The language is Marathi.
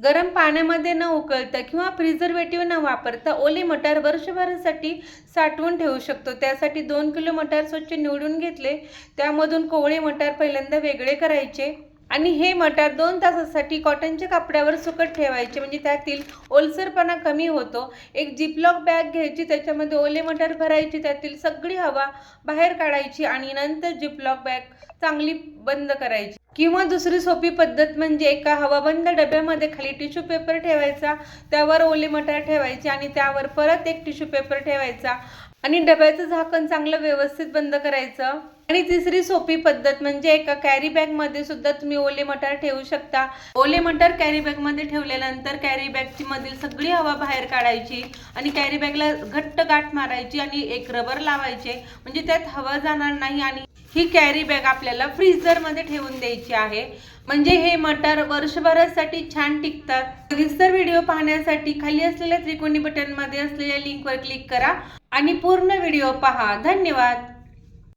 गरम पाण्यामध्ये न उकळता किंवा प्रिझर्वेटिव्ह न वापरता ओले मटार वर्षभरासाठी साठवून ठेवू शकतो। त्यासाठी 2 किलो मटार स्वच्छ निवडून घेतले, त्यामधून कोवळे मटार पहिल्यांदा वेगळे करायचे आणि हे मटार 2 तासासाठी कॉटनच्या कपड्यावर सुकत ठेवायचे, म्हणजे त्यातील ओलसरपणा कमी होतो। एक जिपलॉक बॅग घ्यायची, त्याच्यामध्ये ओले मटार भरायचे, त्यातील सगळी हवा बाहेर काढायची आणि नंतर जिपलॉक बॅग चांगली बंद करायची। किंवा दुसरी सोपी पद्धत म्हणजे एका हवाबंद डब्यामध्ये खाली टिश्यू पेपर ठेवायचा, त्यावर ओले मटार ठेवायचे आणि त्यावर परत एक टिश्यू पेपर ठेवायचा आणि डब्याचं झाकण चांगलं व्यवस्थित बंद करायचं। आणि तिसरी सोपी पद्धत म्हणजे एका कॅरी बॅग मध्ये सुद्धा तुम्ही ओले मटार ठेवू शकता। ओले मटार कॅरी बॅग मध्ये ठेवल्यानंतर कॅरी बॅगची मधील सगळी हवा बाहेर काढायची आणि कॅरी बॅगला घट्ट गाठ मारायची आणि एक रबर लावायचे, म्हणजे त्यात हवा जाणार नाही आणि ही कॅरी बॅग आपल्याला फ्रीझर मध्ये ठेवून द्यायची आहे, म्हणजे हे मटार वर्षभरासाठी छान टिकतात। सविस्तर व्हिडिओ पाहण्यासाठी खाली असलेल्या त्रिकोणी बटन मध्ये असलेल्या लिंकवर क्लिक करा आणि पूर्ण व्हिडिओ पहा। धन्यवाद।